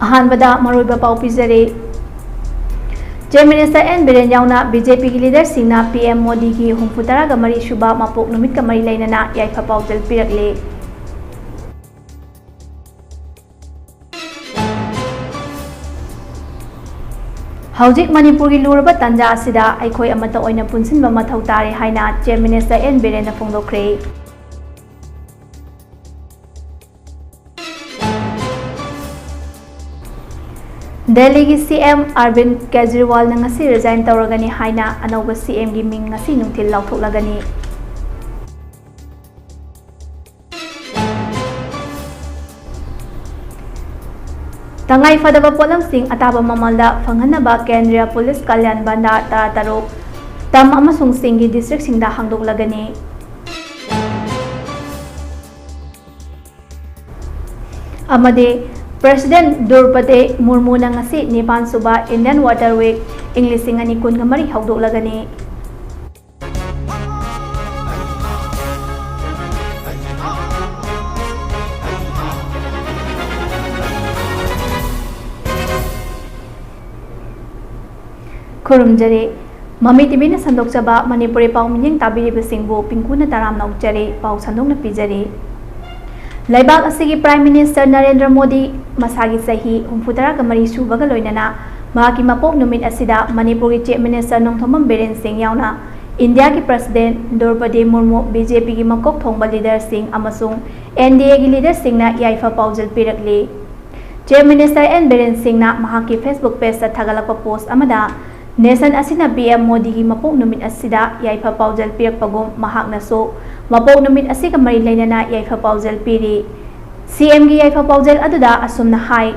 Ahanbada Maruiba Pau Pizare Chief Minister N. Biren Yauna BJP ki leader singna PM Modi ki humfutara ga mari shuba mapok numit ka mari lainana yaifa paujal pirakle Haujik Manipur ki luraba tanja asida aikhoi amata oina punsinba mathau tare haina Chief Minister N. Biren na phongdokre Delhi ki CM Arvind Kejriwal na ngasi resign tawragani haina anauba CM gi ming ngasi nungthil lauthoklagani Tangai fadaba polam sing ataba mamalda phanghanaba Kendriya Police Kalyan Banda Tarok tam amasung singi district singda hangdoklagani Amade President Draupadi Murmu na ngasi Nipan Suba Indian Water Week English singani kun nga mari hawdoklagani Kurumjare Mami TV na sandokjaba Manipuri pau minyang tabiriba singbu PINGKU na taram naukjare pau sandok na pijare Laibak asigi Prime Minister Narendra Modi masagi sahi humfutara ka mari subaga loinana mahaki mapok numit asida Manipur ki Chief Minister Nongthomam Biren Singh yauna India ki President Draupadi Murmu BJP ki makok thongba leader Singh amasung NDA ki leader Singh na yaifa paujal pirakle Chief Minister N Biren Singh na mahaki Facebook page ta thagalakpa post amada Nation asina PM Modi ki mapok numit asida yaifa paujal pirakpagum mahakna so mapok numit asika mari lainana yaifa paujal piri CM gi yaifa paujal aduda asumna hai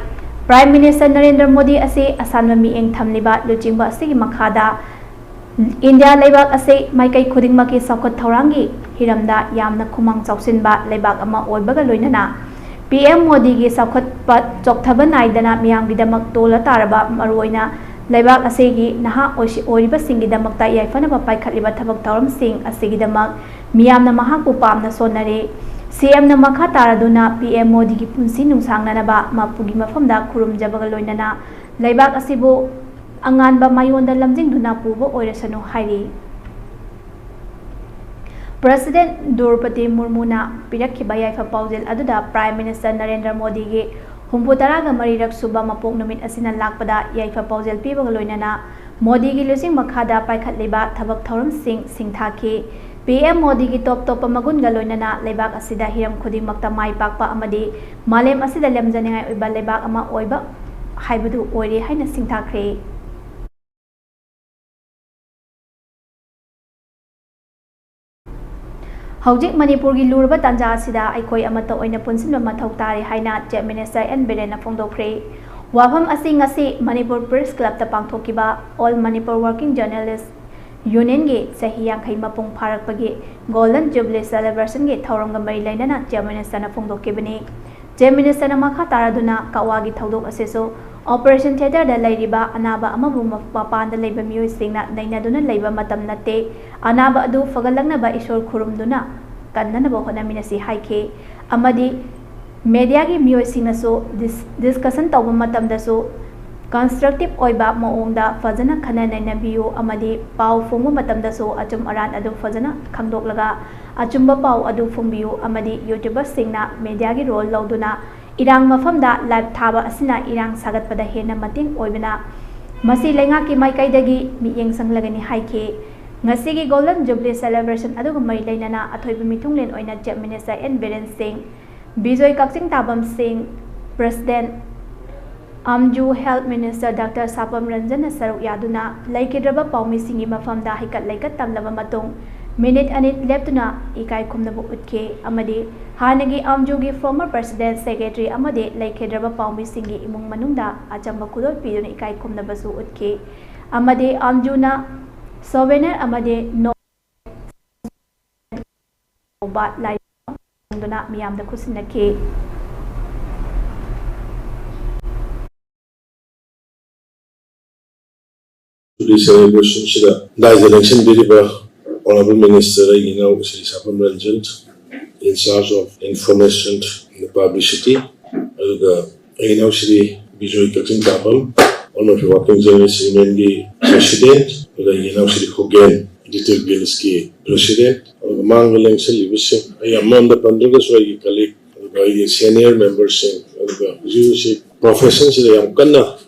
Prime Minister Narendra Modi ase asanma mieng thamliba luchingba asigi makhada India laibak ase maikai khudingma ki saukhat thaurangi hiramda yamna khumang chausinba laibak ama oibaga loinana PM Modi gi saukhat pat chokthaba naidana miyam gi damak tola taraba maroina Laibak asegi naha oriba singi damakta yaifana papai khatliba thabak tawram sing asegi damak miyamna mahak pamna sonare CM na makha taraduna PM Modi ki punsi nungsang nanaba mapugi mafamda khurum jabaga loinana laibak asibu anganba mayonda lamjing duna pubo oirasanu hairi President Draupadi Murmu na pirakhiba yaifa paujel aduda Prime Minister Narendra Modi gi Humputaraga marirak suba mapok numit asina lakpada yaifa paujel pibaga loinana Modi gi lusing makhada paikhatliba thabak thauram singthaki PM Modi gi top magun ga loinana leibak asida hiram khuding makta mai pakpa amadi malem asida lemjaningai oiba leibak ama oiba haibudu oire haina singthakre Haujik Manipur gi lurba tanja asida aikoi amata oina punsinba mathau tare haina Chief Minister N Biren na phongdokre wafam asi ngasi Manipur Press Club ta pangthokiba All Manipur Working Journalists Union gi sahi yankhai mapung pharakpagi Golden Jubilee Celebration gi thauramga mari lainana Chief Minister na phongdokibani Chief Minister na makha taraduna kawagi thaudok aseso Operation Theater da lairiba anaba amabu mapanda leiba miyoi singna nainaduna leiba matam natte anaba adu fagalangna ba ishor khurumduna kannana ba honamina si haike amadi media gi miyoi singna so discussion tawba matam da so constructive oiba maongda fajana khana naina biyo amadi pau fomu matam da so achum aran adu fajana khangdok laga achumba pau adu phumbiyo amadi YouTuber singna media gi role lauduna Irang mafamda live thaba asina irang sagat pada hena mating oibena masi lenga ki maikai dagi miyeng sanglagani haike ngasi gi Golden Jubilee Celebration aduga mai lainana athoiba mithunglen oina Chief Minister N Biren Singh Bijoy Kakching Tabam Singh President Amju Health Minister Dr. Sapam Ranjan Saruk Yaduna laikidraba paumi singi mafamda hikat laikat tamlaba matung Minute anit leptuna ikai kumnabu utke amadi hanagi amjogi former president secretary amadi laikhedraba paumi singi imung manungda achamba kudol piduna ikai kumnabasu utke amadi amjuna souvenir amadi no ba lai duna miyamda khusinake Today's celebration shida dies election deliver Honorable Minister, Shri Sapam Ranjan, in charge of information and publicity. Shri Bijoi Kaksin Kapam, one of the working journalists in president, Sri Hogan, Little Gilski president, Mangalang Salivisi, I am on the Pandagas Wagi colleague, the senior members of the Jewish professions, they are Kana,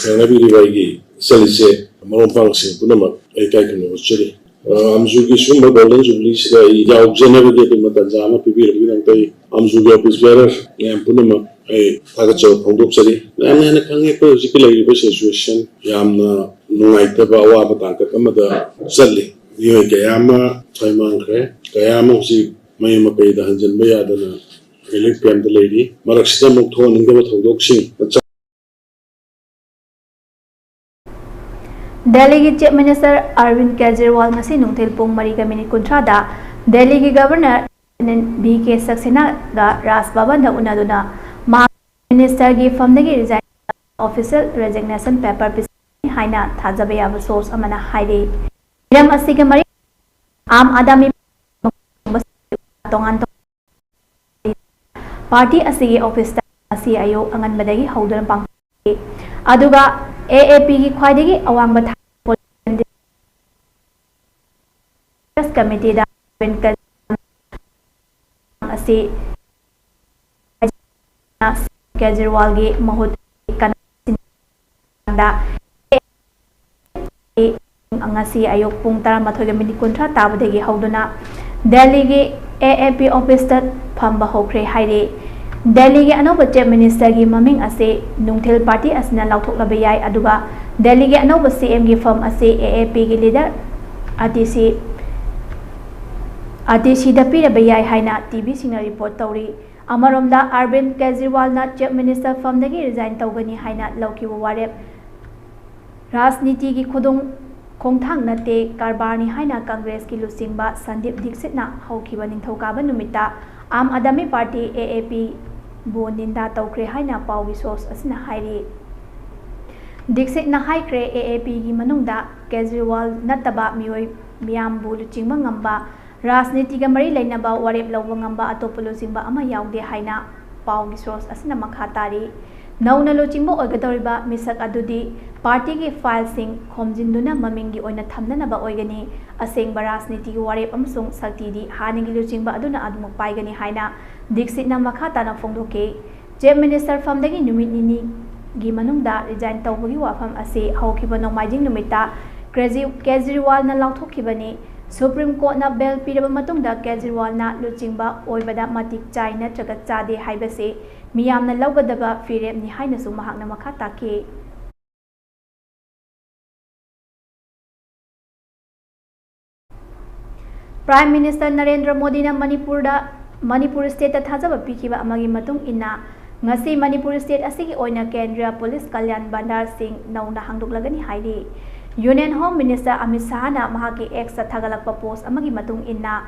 and I believe I Salise, Mampang Punama, a Kaikan was Chili. Amzugi Sumba Golden Jubilees, the generated in Matanzana, people and pay Amzugi office bearer, and Punama, a Tagacho Pondopsari, and a particular situation, Yamna, Nuaitaba, Wabataka, Kamada, Sadly, Kayama, Taiman, Kayama, Mayama Pay the Hanjan Bayadana, Electric the lady, Maraxita Mokton and Gavat Hodoxing. Delhi Chief Minister Arvind Kejriwal ngasi nungthil pung 3:30 da Delhi ki Governor BK Saxena ga Raj Bhavan da unaduna Mami Minister gi famdagi resign official resignation paper pisani haina thajabe yaba source amana haire ram asiga mari am adami tongan party asigi office ta asi ayo angan badagi haudan pang aduga AAP ki khwaidagi awang committee da asi Kejriwal gi mahut da angasi ayok pung 13:30 tabadagi hauduna Delhi gi AAP office ta phamba hokre haire Delhi gi anoba chief minister gi maming ase nungthil party asna lauthok labe yai aduga Delhi gi anoba CM gi firm ase AAP gi leader ATC da pira bayai haina TV singna report tawri amaromda Arvind Kejriwal na chief minister from dagi resign tawgani haina laukiwa warep rajniti gi khudung khongthang nate karbarni haina Congress ki lusingba Sandip Dixit na haukiba ningthokaba numita Am Adami Party AAP bo ninda tawkre haina pawi source asina hairi Dixit na haikre AAP gi manungda Kejriwal nataba mioi miyam bu luchingba ngamba Rajniti ga mari lainaba warep lawba ngamba atopa luchingba ama yaude haina pawi source asina makhatari Nauna luchingba oigadoriba misak adudi party gi file sing khomjinduna mamingi oina thamnanaba oigani asengba rajniti gi warep amsung sakti di hanigi luchingba aduna adumuk paigani haina Dixit na makhata na phongdoke chief minister from dagi numit nini gi manungda resign tawbagi wafam ase hawkiba nongmaijing numita Kejriwal na lauthokibani Supreme Court na bell piraba matungda Kejriwal na luchingba oibada matik chai natraga chade haibase miyamna lawgadaba firep ni haina su mahakna makhata ke Prime Minister Narendra Modi na Manipur state ta thajaba pikiba amagi matung inna ngasi Manipur state asigi oina Kendriya Police Kalyan Bandar Singh nauna hangdoklagani hairi Union Home Minister Amit Shah na mahaki ex thagalakpa post amagi matung inna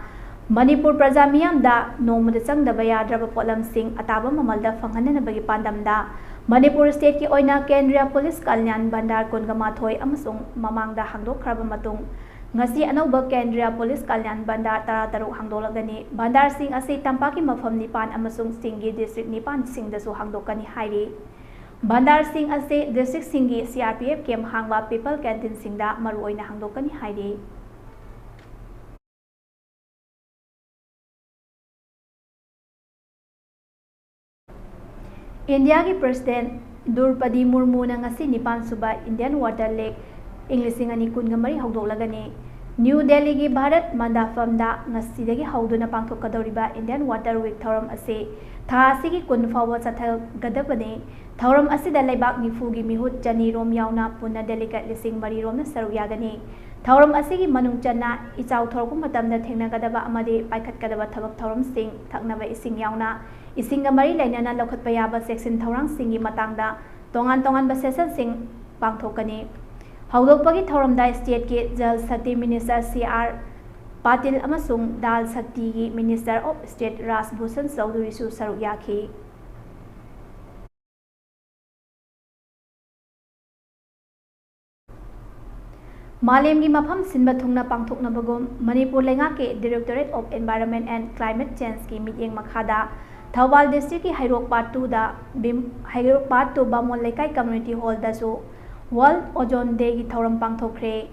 Manipur praja miyam da nomada changdaba yadraba polam sing ataba mamalda phanghananabagi pandamda Manipur state ki oina Kendriya Police Kalyan Bandar Kungamathoi amasung mamangda hangdokhraba matung ngasi anauba Kendriya Police Kalyan Bandar Tarataruk hangdolagani Bandar Singh ase tampaki mafam nipan amasung Singhi district nipan singdasu hangdokani hairi Bandar Singh ase district Singhi CRPF kem hangba people canteen singda maru oina hangdokani hairi India ki President Draupadi Murmu na ngasi nipan suba Indian Water Lake Englishing ani kungamari haudoklagani New Delhi gi Bharat Mandapam da ngasi dagi hauduna pangthokadoriba Indian Water Week thoram ase tha asigi kun fawa chathal gadabane thoram asida laibak nifu gi mihut chani rom yauna punna delicate lising mari rom na saru yagani thoram asigi manung channa ichau thorku matamda thengna gadaba amade paikhat kadaba thabak thoram sing thaknaba ising yauna isinga mari lainana lokhatpa yaba section thorang singi matangda tongan ba session sing pangthokani Haudokpagi thoramda state ke Jal Shakti Minister CR Patil amasung Dal Shakti gi Minister of State Raj Bhushan Chaudhary su saruk yakhi Malem gi mafam sinba thungna pangthoknabagom Manipur lenga ke Directorate of Environment and Climate Change ki mityeng makhada Thawal District ki Hairok Part 2 da Hairok Part 2 Bamon Lekai Community Hall da su World Ozone Day ki thauram pangthokre.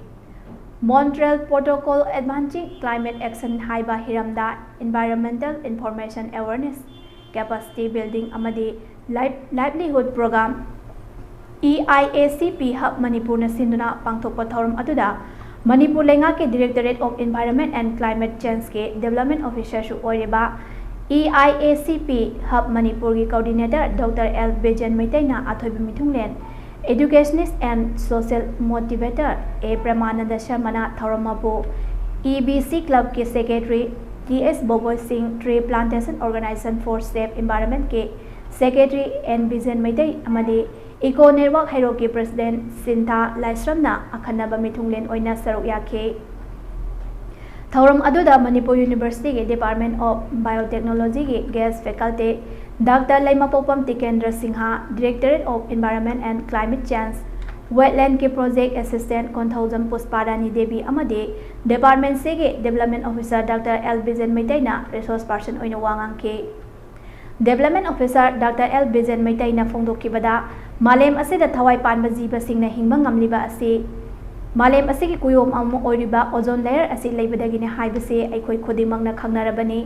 Montreal Protocol Advancing Climate Action haiba hiramda Environmental Information Awareness Capacity Building amadi Livelihood Program EIACP Hub Manipur na sinduna pangthokpa thauram aduda Manipur lenga ke Directorate of Environment and Climate Change ke Development Officer su oireba EIACP Hub Manipur ki Coordinator Dr. L. Bejan Maitai na athoiba mithunglen Educationist and Social Motivator A. Pramananda Sharmana Thauramapu EBC Club ke Secretary T.S. Boboy Singh Tree Plantation Organization for Safe Environment ke Secretary N. Bejan Maitai amadi Eco Network Hairok ki President Sintha Laisramna akhanaba mithunglen oina saruk yakhe Thauram aduda Manipur University ke Department of Biotechnology ke Guest Faculty Dr. Laimapopam Tikendra Singha Directorate of Environment and Climate Change Wetland ke Project Assistant Konthaujam Pusparani Devi amade Department se ke Development Officer Dr. L. Bijan Maitai na Resource Person oina wangang ke Development Officer Dr. L. Bijan Maitai na phongdokibada Malem asida thawai panba jiba singna hingba ngamliba ase Malem asigi kuyom amu oiriba ozone layer asi leibadagine haibase aikoi khudimangna khangnarabani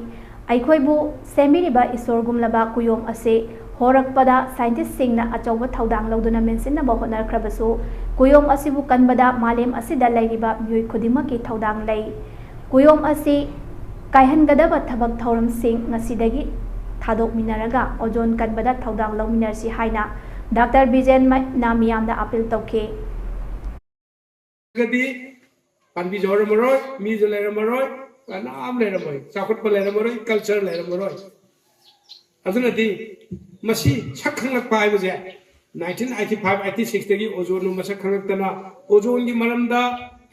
aikoi bu semiriba isorgumlaba kuyom ase horakpada scientist singna achauba thaudang lauduna mensinna ba honarkhrabasu kuyom asibu kanbada malem asida leiriba myoi khudimaki thaudang lei kuyom asi kaihangadaba thabak thauram sing ngasidagi thadok minaraga ozone kanbada thaudang lauminarsi haina Dr. Bijan Namiyamda appeal tauke. Gadi panbi jor maroi, mi jo lera maroi, naam lera maroi, sakut pa lera maroi, culture lera maroi. Aduna di masi sakhang lak pai baje 1985-86 tagi ozone no masak khang tana ozone di maramda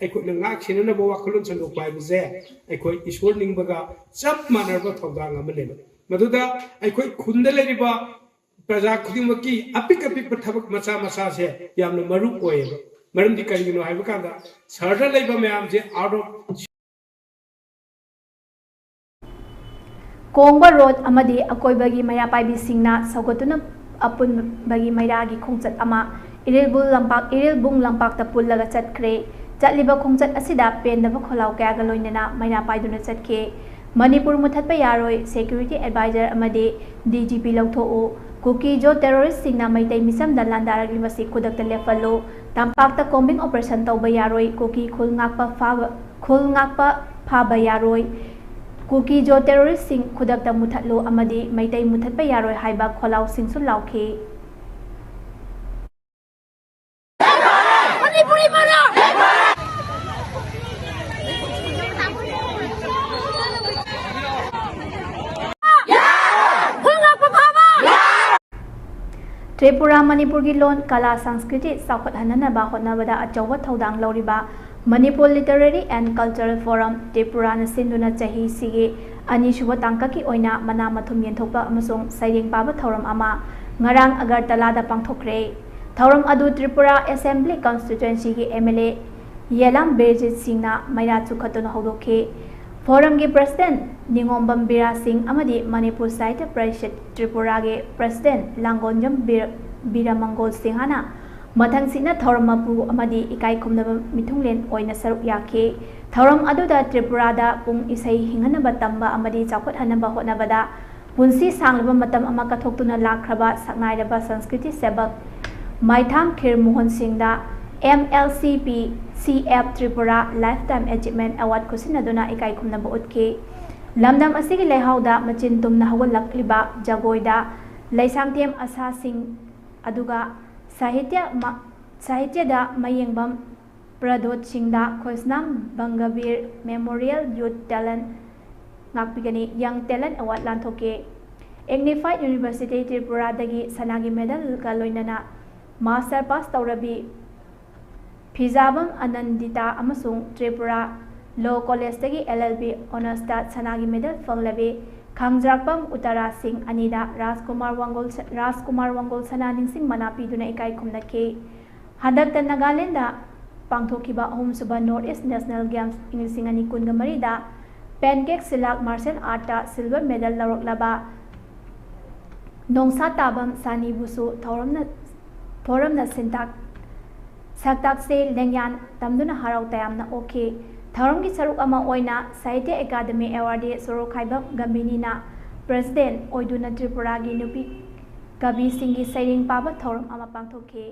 aikoi ngak sinana ba wakhulun sandok pai baje aikoi iswar ningbaga chap manar ba thawdang amane maduda aikoi khunda leriba Praja khudimaki apik pathabak macha macha se yamna maru oye maram di karigino haiba kanda sarda leiba mayam je out of Kongba Road amadi akoibagi maya paibi singna saugotuna apun bagi mairagi khongchat ama irilbung lampak ta pullaga chatkre chatliba khongchat asida pendaba kholau kaya ga loinana maina paiduna chatke Manipur muthatpa yaroi Security Advisor amadi DGP lauthou Kuki jo terrorist singna maitai misam da landarak limasi kudakta lefalo tampakta combing operation tauba yaroi kuki khul ngakpa phaba yaroi kuki jo terrorist sing kudakta muthatlo amadi maitai muthatpa yaroi haiba kholau singsu lauke Manipuri mara Tripura Manipur ki lon kala Sanskriti saukhat hananaba hotnabada achauba thaudang lauriba Manipur Literary and Cultural Forum Tripura na sinduna chahi sige ani shuba tangka ki oina mana mathum yenthokpa amasung saireng paba thauram ama ngarang Agartala da pangthokre thauram adu Tripura Assembly Constituency ki MLA Yelam Berjit Singna maira chukhatuna hodokhe Forum ki President Ningombam Bira Singh amadi Manipur Sahitya Parishad Tripura ke President Langonjam Bira Mangol Singhana mathang sina thaurampu amadi ikai khumnaba mithunglen oina saruk yakhe thauram aduda Tripura da pung isai hinganaba tamba amadi chakot hanaba hotnabada punsi sanglaba matam ama kathoktuna lakraba saknairaba Sanskriti Sebak Maitham Khir Mohan Singh da MLCP CF Tripura Lifetime Achievement Award kusinaduna ikai khumnaba utke lamdam asigi leihauda machin tumna hawalakliba jagoida laisangthem asa sing aduga sahitya da mayengbam pradot singda khosnam bangavir Memorial Youth Talent ngakpigani Young Talent Award lanthoke Ignified University Tripura dagi sanagi medal ka loinana master pass taurabi Fizabam Anandita amasung Tripura Law College dagi LLB Honors da sanagi medal fanglabi Khangjakpam Uttara Singh Anida Rajkumar Wangol Sananing Singh Manapi duna ikai khumnake hadakta Nagaland da pangthokiba ahum suba North East National Games Ingising ani kunga marida Pancake Silak Martial Art da silver medal laraklaba Nongsa tabam sani busu thoramna saktak se lengyan tamduna harau tayamna okay thoram ki saruk ama oina Sahitya Academy Award Sorokhaiba Gambinina President oiduna Tripura gi nupi kabi singi sairing paba thoram ama pangthokhe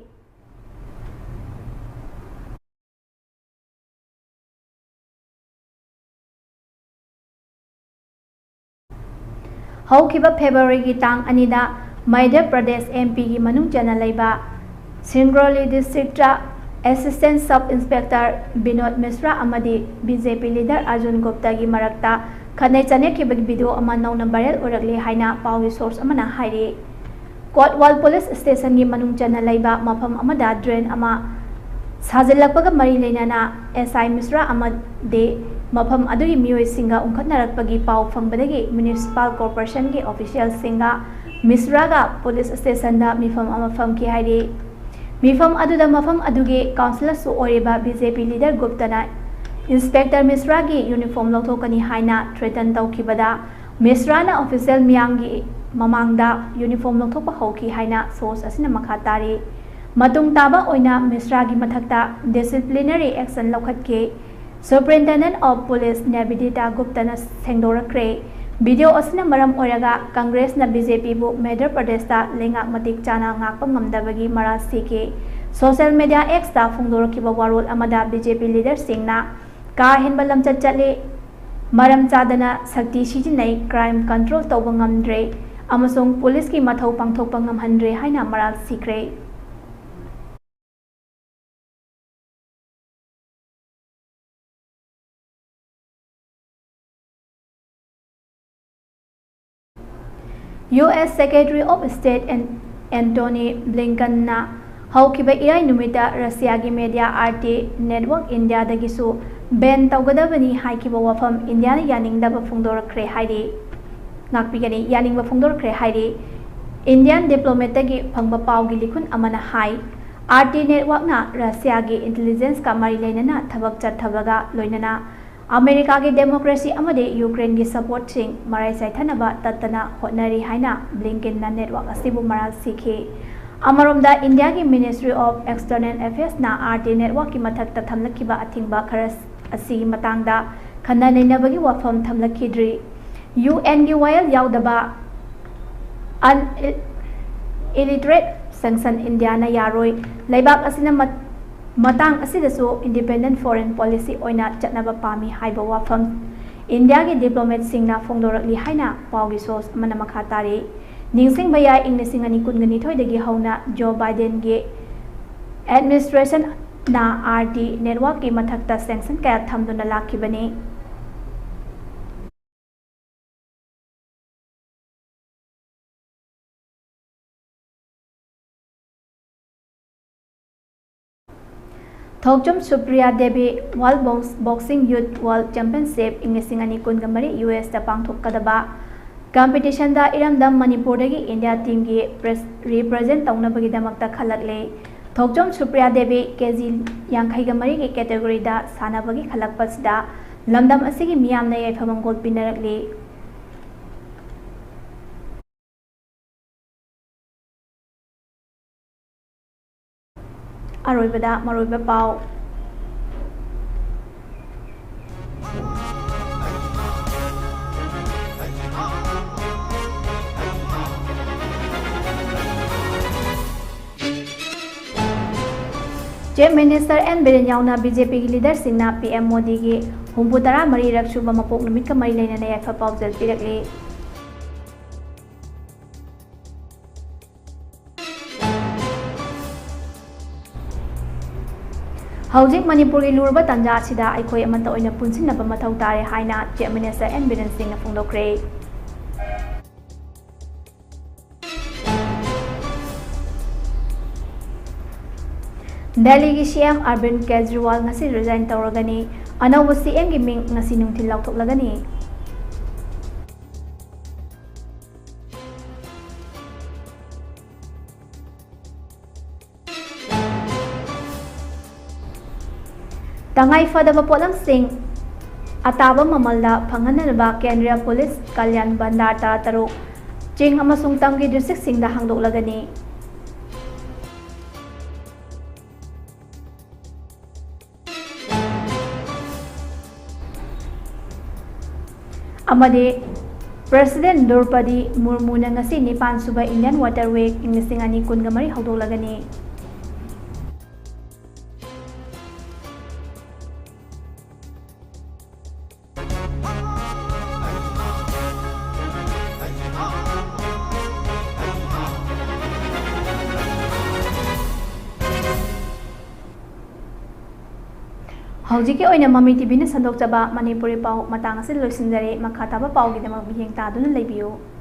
Haukiba February ki tang anida Madhya Pradesh MP ki manung chana laiba Singrauli District Assistant Sub Inspector Binod Misra amadi BJP leader Arjun Gupta gi marakta khanai chane ki video ama nauna viral orakle haina pawi source amana hairi Kotwal Police Station gi manung chana laiba mafam amada drain ama sajilakpaga mari leinana SI Misra amade mafam adugi miyoi singa unkhatnarakpagi pau fangbadagi Municipal Corporation gi official singa Misra ga Police Station da mifam ama famki hairi mifam aduda mafam adugi councilor su oriba BJP leader Guptana Inspector Misra gi uniform lothokani haina threaten tawkibada Misra na official miyangi mamangda uniform lothokpa hauki haina source asina makha tari matung taba oina Misra gi mathakta disciplinary action lokhatke Superintendent of Police Nabidita Guptana Sengdorakre video asina maram oraga Congress na BJP bu Madhya Pradesh ta lengak matik chana ngakpa ngamdabagi mara sike social media X ta phungdorakiba warol amada BJP leader singna ka henba lamchat chatle maram chadana sakti sijinai crime control tawba ngamdre amasong police ki mathau pangthokpa ngamhandre haina maral sikre US Secretary of State Antony Blinken na haukiba irai numita Russia gi media RT Network India dagisu ban tawgadabani haikiba wafam India na yaningdaba phungdorakre hairi ngakpigani yaningba phungdorakre hairi Indian diplomat gi phangba pawgi likhun amana hai RT Network na Russia gi intelligence ka mari leinana thabak chathabaga loinana America ki democracy amade Ukraine ki support sing marai saithanaba tatana hotnari haina Blinken na network asibu maral sikhe amaromda India ki Ministry of External Affairs na RT network ki mathakta thamlakiba athingba kharas asi matangda khana neinabagi wafam thamlakidri UN ki wayal yaudaba an illiterate sanction India na yaroi laibak asina matang asidasu independent foreign policy oina chatnaba pami haiba wafam India ki diplomat singna phongdorakli haina pawgi source amana makha tari ningsing baya ingnesingani kungani thoidagi hauna Joe Biden gi administration na RT network ki mathakta sanction kaya thamduna lakhibani Thokjom Supriya Devi World Boxing Youth World Championship Inglisingani Kungamari US ta pangthokadaba competition da iramdam Manipur dagi India team gi represent tawnabagi damakta khalakle Thokjom Supriya Devi KG Yankhaigamari gi category da sanabagi khalakpasda lamdam asigi miyamna yaifamam gold pinarakle Aroibada maroiba pau Chief Minister N Biren yauna BJP ki leader singna PM Modi gi humputara mari raksuba mapok numit ka mari lainana yaifa paujal pirakle Housing Manipur ki lurba tanja sida aikoi amanta oina punsinaba mathau tare haina Chief Minister N Biren Singh na phongdokre Delhi ki CM Arvind Kejriwal ngasi resign tawragani anawba CM ki ming ngasi nungthil lauthoklagani Tangai fadaba polam sing ataba mamalda phanganaba Kendriya Police Kalyan Bandar ta taruk ꯆꯤꯡ ꯑꯃꯁꯨꯡ ꯇꯝꯒꯤ ꯗꯤꯁꯇ꯭ꯔꯤꯛꯁꯤꯡꯗ ꯍꯥꯡꯗꯣꯛꯂꯒꯅꯤ꯫ ꯑꯃꯗꯤ President Draupadi Murmuna ngasi 9th Indian Water Week ing 2023 haudoklagani. Hauji ke oina Mami TV na sandok jaba Manipuri pau matang asil loisinjare makha taba pau gi damak miyeng ta duna leibiyo.